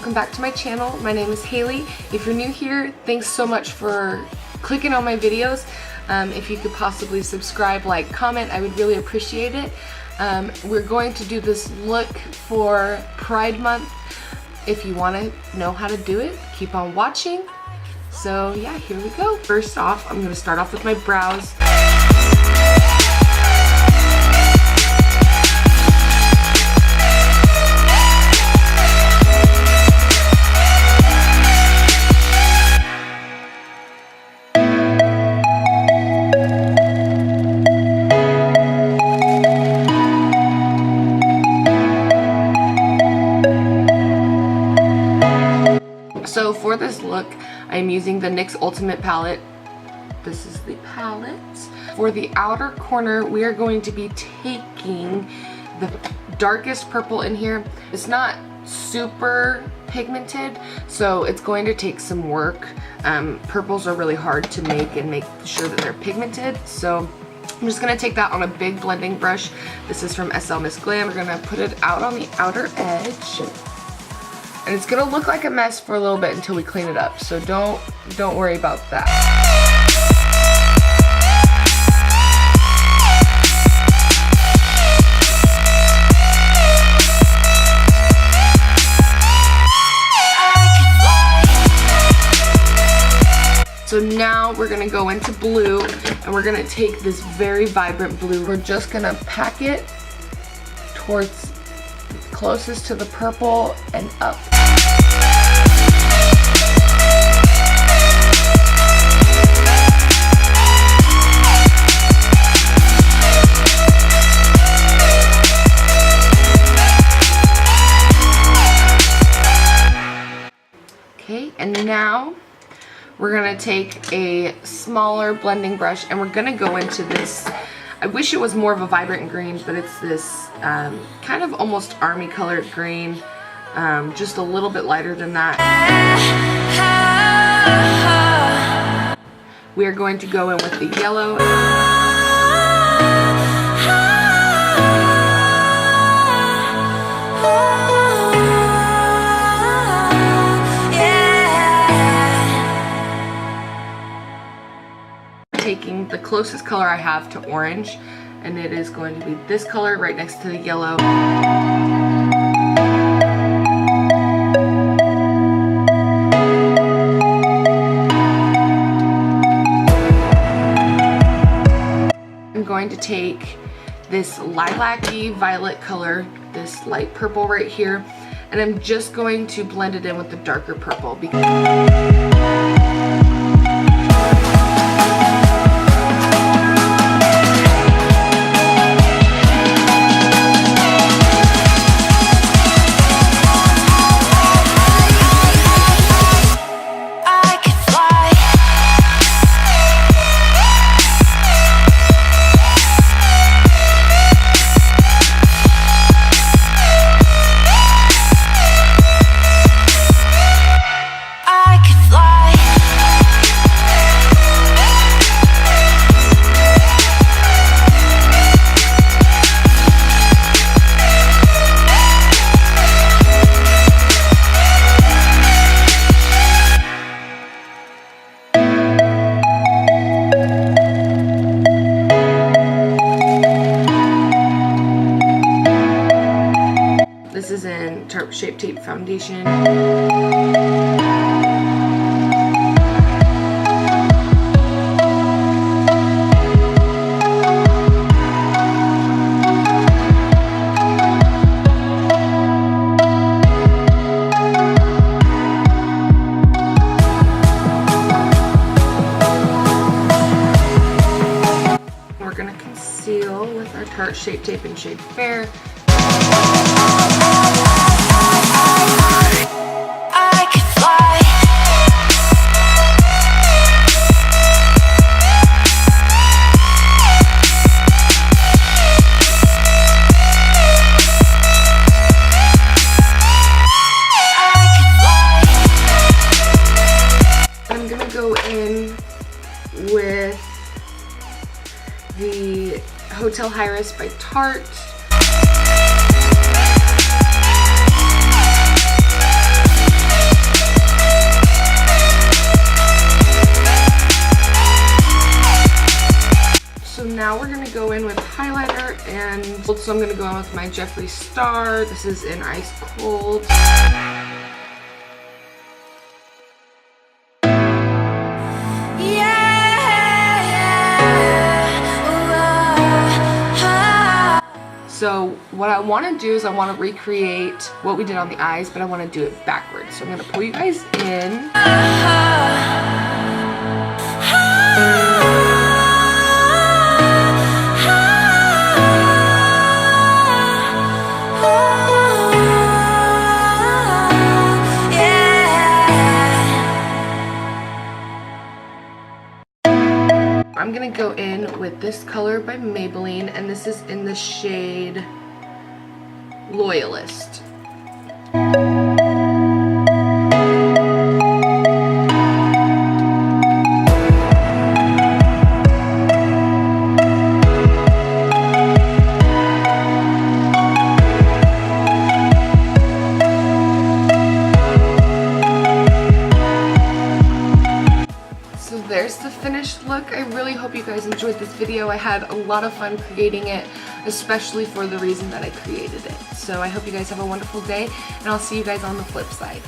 welcome back to my channel. My name is Haley. If you're new here, thanks so much for clicking on my videos. If you could possibly subscribe, like, comment, I would really appreciate it. We're going to do this look for Pride Month. If you want to know how to do it, keep on watching. So yeah, here we go. First off, I'm going to start off with my brows. So for this look, I'm using the NYX Ultimate palette. This is the palette. For the outer corner, we are going to be taking the darkest purple in here. It's not super pigmented, so it's going to take some work. Purples are really hard to make and make sure that they're pigmented. So I'm just gonna take that on a big blending brush. This is from SL Miss Glam. We're gonna put it out on the outer edge. And it's gonna look like a mess for a little bit until we clean it up. So don't worry about that. So now we're gonna go into blue, and we're gonna take this very vibrant blue. We're just gonna pack it towards closest to the purple and up. Okay, and now we're gonna take a smaller blending brush and we're gonna go into this. I wish it was more of a vibrant green, but it's this kind of almost army colored green, just a little bit lighter than that. We are going to go in with the yellow. Taking the closest color I have to orange, and it is going to be this color right next to the yellow. I'm going to take this lilac-y violet color, this light purple right here, and I'm just going to blend it in with the darker purple because this is in Tarte Shape Tape Foundation. We're gonna conceal with our Tarte Shape Tape in shade Fair. I'm gonna go in with the Hotel Iris by Tarte. and so I'm gonna go in with my Jeffree Star. This is in Ice Cold. So what I want to do is I want to recreate what we did on the eyes, but I want to do it backwards. So I'm going to pull you guys in. I'm gonna go in with this color by Maybelline, and this is in the shade Loyalist. There's the finished look. I really hope you guys enjoyed this video. I had a lot of fun creating it, especially for the reason that I created it. So I hope you guys have a wonderful day, and I'll see you guys on the flip side.